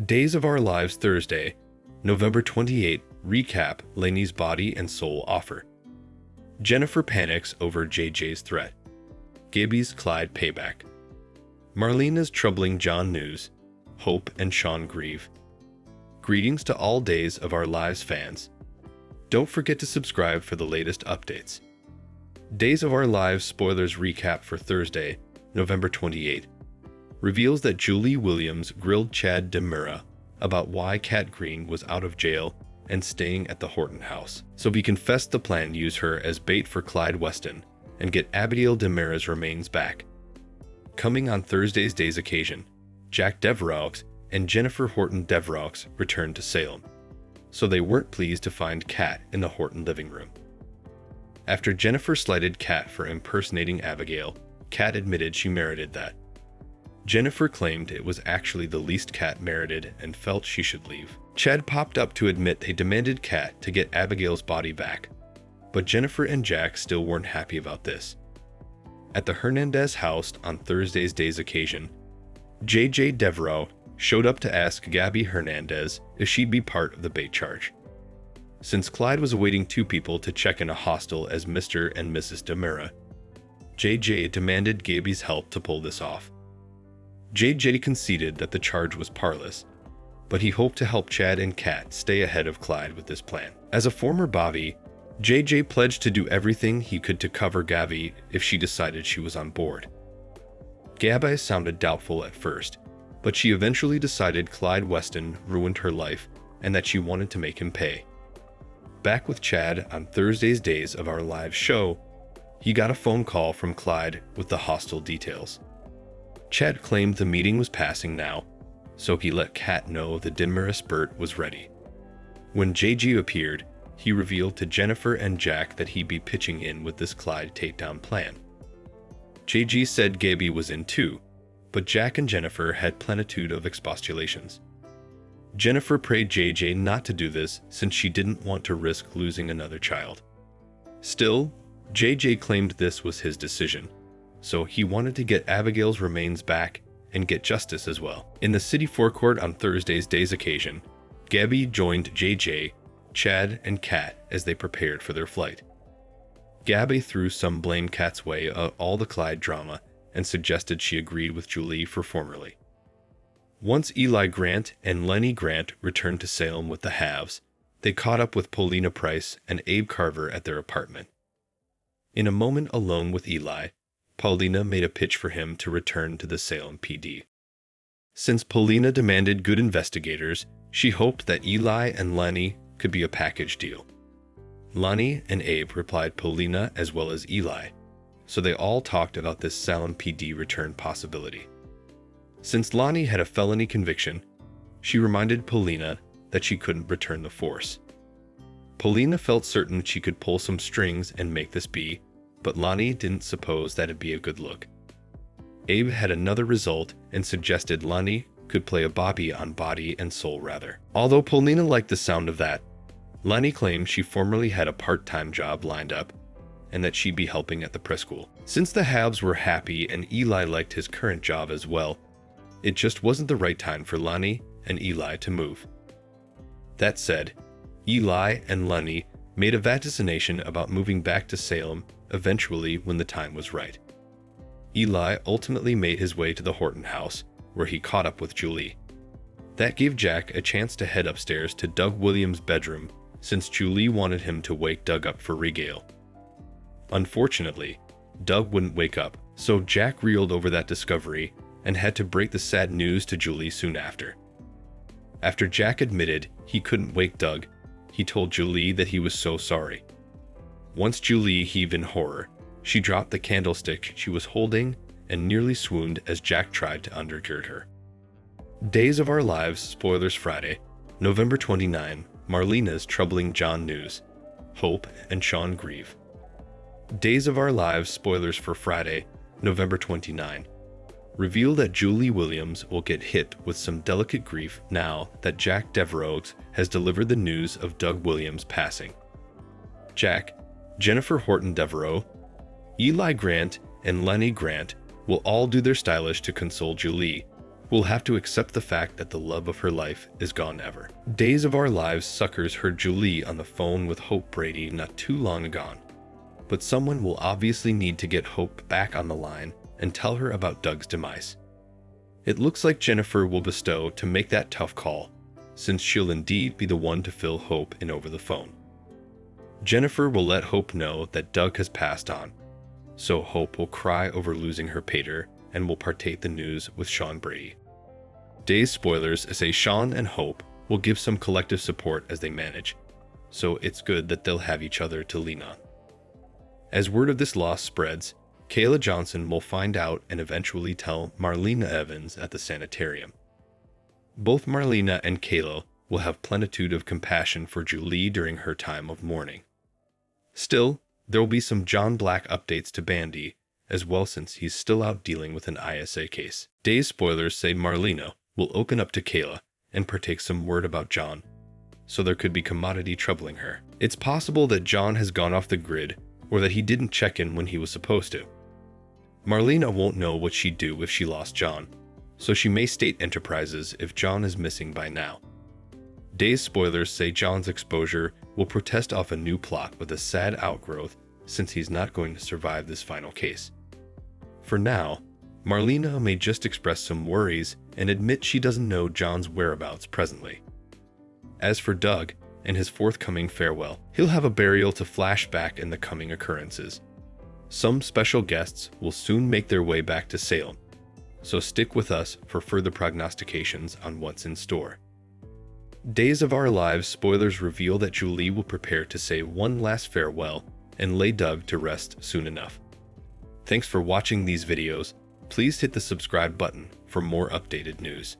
Days of Our Lives Thursday, November 28 recap Lainey's body and soul offer. Jennifer panics over JJ's threat. Gabi's Clyde payback. Marlena's troubling John news. Hope and Sean grieve. Greetings to all Days of Our Lives fans. Don't forget to subscribe for the latest updates. Days of Our Lives spoilers recap for Thursday, November 28, reveals that Julie Williams grilled Chad DeMura about why Kat Green was out of jail and staying at the Horton house. So he confessed the plan to use her as bait for Clyde Weston and get Abigail DeMura's remains back. Coming on Thursday's Days occasion, Jack Devereaux and Jennifer Horton Devereaux returned to Salem, so they weren't pleased to find Kat in the Horton living room. After Jennifer slighted Kat for impersonating Abigail, Kat admitted she merited that. Jennifer claimed it was actually the least Kat merited and felt she should leave. Chad popped up to admit they demanded Kat to get Abigail's body back, but Jennifer and Jack still weren't happy about this. At the Hernandez house on Thursday's Days occasion, JJ Devereaux showed up to ask Gabi Hernandez if she'd be part of the bait charge. Since Clyde was awaiting two people to check in a hostel as Mr. and Mrs. DeMura, JJ demanded Gabi's help to pull this off. JJ conceded that the charge was parlous, but he hoped to help Chad and Kat stay ahead of Clyde with this plan. As a former Bobby, JJ pledged to do everything he could to cover Gabi if she decided she was on board. Gabi sounded doubtful at first, but she eventually decided Clyde Weston ruined her life and that she wanted to make him pay. Back with Chad on Thursday's Days of Our Lives show, he got a phone call from Clyde with the hostel details. Chad claimed the meeting was passing now, so he let Kat know the DeMura spurt was ready. When JG appeared, he revealed to Jennifer and Jack that he'd be pitching in with this Clyde takedown plan. JG said Gabi was in too, but Jack and Jennifer had plenitude of expostulations. Jennifer prayed JJ not to do this since she didn't want to risk losing another child. Still, JJ claimed this was his decision, so he wanted to get Abigail's remains back and get justice as well. In the city forecourt on Thursday's Days occasion, Gabi joined JJ, Chad, and Kat as they prepared for their flight. Gabi threw some blame Kat's way of all the Clyde drama and suggested she agreed with Julie for formerly. Once Eli Grant and Lenny Grant returned to Salem with the halves, they caught up with Paulina Price and Abe Carver at their apartment. In a moment alone with Eli, Paulina made a pitch for him to return to the Salem PD. Since Paulina demanded good investigators, she hoped that Eli and Lenny could be a package deal. Lenny and Abe replied Paulina as well as Eli, so they all talked about this Salem PD return possibility. Since Lonnie had a felony conviction, she reminded Paulina that she couldn't return the force. Paulina felt certain she could pull some strings and make this be, but Lonnie didn't suppose that'd be a good look. Abe had another result and suggested Lonnie could play a Bobby on body and soul rather. Although Paulina liked the sound of that, Lonnie claimed she formerly had a part-time job lined up and that she'd be helping at the preschool. Since the halves were happy and Eli liked his current job as well, it just wasn't the right time for Lonnie and Eli to move. That said, Eli and Lonnie made a vaticination about moving back to Salem eventually when the time was right. Eli ultimately made his way to the Horton house, where he caught up with Julie. That gave Jack a chance to head upstairs to Doug Williams' bedroom, since Julie wanted him to wake Doug up for regale. Unfortunately, Doug wouldn't wake up, so Jack reeled over that discovery and had to break the sad news to Julie soon after. After Jack admitted he couldn't wake Doug, he told Julie that he was so sorry. Once Julie heaved in horror, she dropped the candlestick she was holding and nearly swooned as Jack tried to undergird her. Days of Our Lives spoilers Friday, November 29, Marlena's troubling John news. Hope and Sean grieve. Days of Our Lives spoilers for Friday, November 29, reveal that Julie Williams will get hit with some delicate grief now that Jack Devereaux has delivered the news of Doug Williams' passing. Jack, Jennifer Horton Devereaux, Eli Grant, and Lenny Grant will all do their stylish to console Julie, will have to accept the fact that the love of her life is gone ever. Days of Our Lives suckers heard Julie on the phone with Hope Brady not too long ago. But someone will obviously need to get Hope back on the line and tell her about Doug's demise. It looks like Jennifer will bestow to make that tough call, since she'll indeed be the one to fill Hope in over the phone. Jennifer will let Hope know that Doug has passed on, so Hope will cry over losing her pater and will partake the news with Sean Brady. Day's spoilers say Sean and Hope will give some collective support as they manage, so it's good that they'll have each other to lean on. As word of this loss spreads, Kayla Johnson will find out and eventually tell Marlena Evans at the sanitarium. Both Marlena and Kayla will have plenitude of compassion for Julie during her time of mourning. Still, there will be some John Black updates to Bandy as well, since he's still out dealing with an ISA case. Day's spoilers say Marlena will open up to Kayla and partake some word about John, so there could be commodity troubling her. It's possible that John has gone off the grid or that he didn't check in when he was supposed to. Marlena won't know what she'd do if she lost John, so she may state enterprises if John is missing by now. Day's spoilers say John's exposure will protest off a new plot with a sad outgrowth, since he's not going to survive this final case. For now, Marlena may just express some worries and admit she doesn't know John's whereabouts presently. As for Doug and his forthcoming farewell, he'll have a burial to flash back in the coming occurrences. Some special guests will soon make their way back to Salem, so stick with us for further prognostications on what's in store. Days of Our Lives spoilers reveal that Julie will prepare to say one last farewell and lay Doug to rest soon enough. Thanks for watching these videos. Please hit the subscribe button for more updated news.